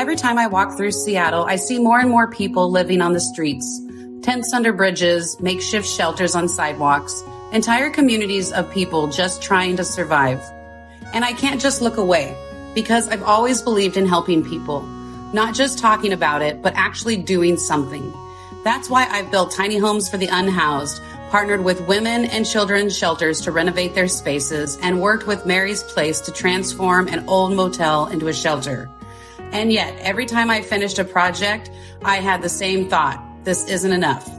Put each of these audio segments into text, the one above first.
every time I walk through Seattle, I see more and more people living on the streets, tents under bridges, makeshift shelters on sidewalks, entire communities of people just trying to survive. And I can't just look away because I've always believed in helping people, not just talking about it, but actually doing something. That's why I've built tiny homes for the unhoused, partnered with women and children's shelters to renovate their spaces, and worked with Mary's Place to transform an old motel into a shelter. And yet, every time I finished a project, I had the same thought: this isn't enough.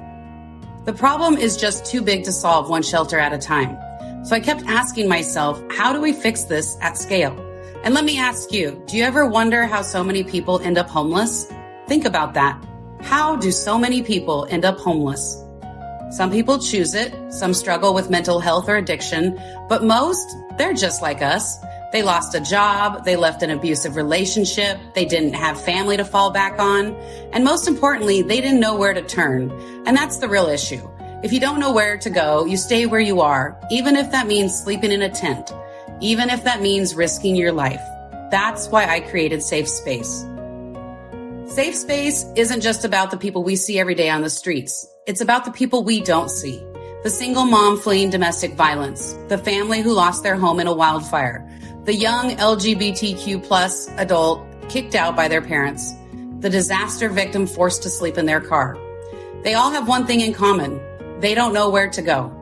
The problem is just too big to solve one shelter at a time. So I kept asking myself, how do we fix this at scale? And let me ask you, do you ever wonder how so many people end up homeless? Think about that. How do so many people end up homeless? Some people choose it, some struggle with mental health or addiction, but most, they're just like us. They lost a job, they left an abusive relationship, they didn't have family to fall back on, and most importantly, they didn't know where to turn. And that's the real issue. If you don't know where to go, you stay where you are, even if that means sleeping in a tent, even if that means risking your life. That's why I created SafeSpace. SafeSpace isn't just about the people we see every day on the streets. It's about the people we don't see. The single mom fleeing domestic violence, the family who lost their home in a wildfire, the young LGBTQ plus adult kicked out by their parents, the disaster victim forced to sleep in their car. They all have one thing in common. They don't know where to go.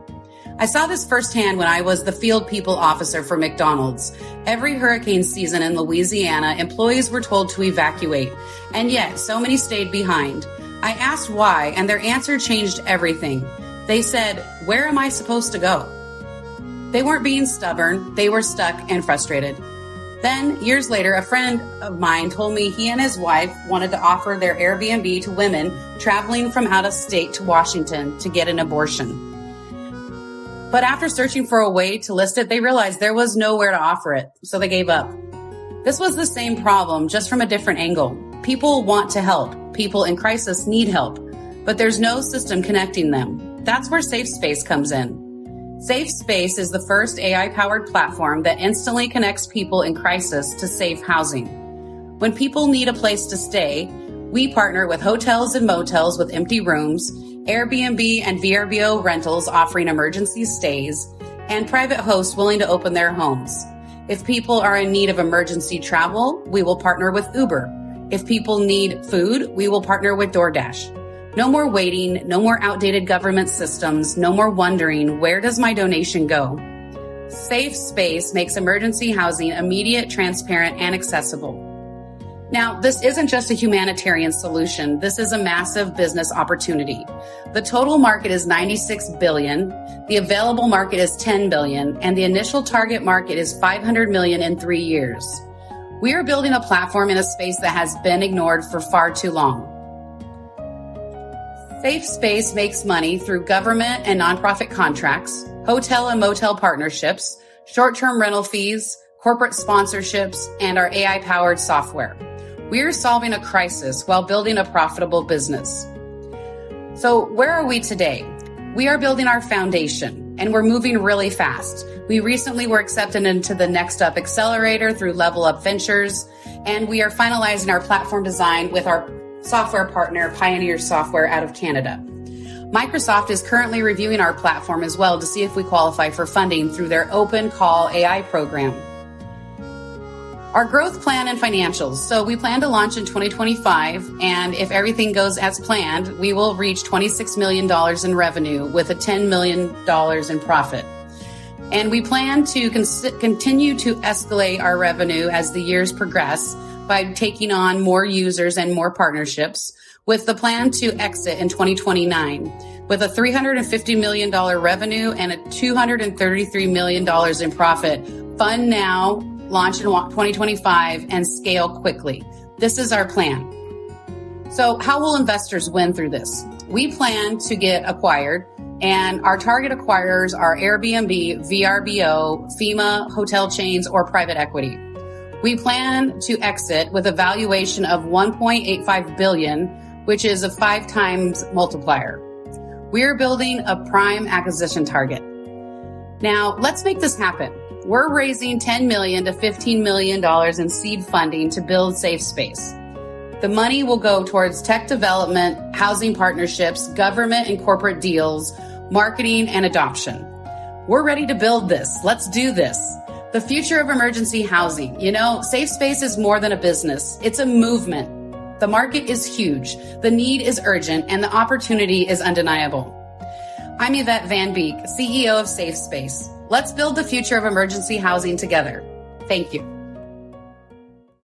I saw this firsthand when I was the field people officer for McDonald's. Every hurricane season in Louisiana, employees were told to evacuate, and yet so many stayed behind. I asked why, and their answer changed everything. They said, "Where am I supposed to go?" They weren't being stubborn, they were stuck and frustrated. Then, years later, a friend of mine told me he and his wife wanted to offer their Airbnb to women traveling from out of state to Washington to get an abortion. But after searching for a way to list it, they realized there was nowhere to offer it, so they gave up. This was the same problem, just from a different angle. People want to help. People in crisis need help, but there's no system connecting them. That's where SafeSpace comes in. SafeSpace is the first AI-powered platform that instantly connects people in crisis to safe housing. When people need a place to stay, we partner with hotels and motels with empty rooms, Airbnb and VRBO rentals offering emergency stays, and private hosts willing to open their homes. If people are in need of emergency travel, we will partner with Uber. If people need food, we will partner with DoorDash. No more waiting, no more outdated government systems, no more wondering, where does my donation go? SafeSpace makes emergency housing immediate, transparent, and accessible. Now, this isn't just a humanitarian solution. This is a massive business opportunity. The total market is $96 billion. The available market is $10 billion, and the initial target market is $500 million in 3 years. We are building a platform in a space that has been ignored for far too long. SafeSpace makes money through government and nonprofit contracts, hotel and motel partnerships, short-term rental fees, corporate sponsorships, and our AI-powered software. We are solving a crisis while building a profitable business. So where are we today? We are building our foundation, and we're moving really fast. We recently were accepted into the Next Up Accelerator through Level Up Ventures, and we are finalizing our platform design with our software partner, Pioneer Software out of Canada. Microsoft is currently reviewing our platform as well to see if we qualify for funding through their Open Call AI program. Our growth plan and financials. So we plan to launch in 2025, and if everything goes as planned, we will reach $26 million in revenue with a $10 million in profit. And we plan to continue to escalate our revenue as the years progress by taking on more users and more partnerships, with the plan to exit in 2029 with a $350 million revenue and a $233 million in profit. Fund now, launch in 2025, and scale quickly. This is our plan. So how will investors win through this? We plan to get acquired, and our target acquirers are Airbnb, VRBO, FEMA, hotel chains, or private equity. We plan to exit with a valuation of $1.85 billion, which is a 5 times multiplier. We're building a prime acquisition target. Now, let's make this happen. We're raising $10 million to $15 million in seed funding to build SafeSpace. The money will go towards tech development, housing partnerships, government and corporate deals, marketing, and adoption. We're ready to build this. Let's do this. The future of emergency housing. You know, SafeSpace is more than a business. It's a movement. The market is huge. The need is urgent, and the opportunity is undeniable. I'm Yvette Van Beek, CEO of SafeSpace. Let's build the future of emergency housing together. Thank you.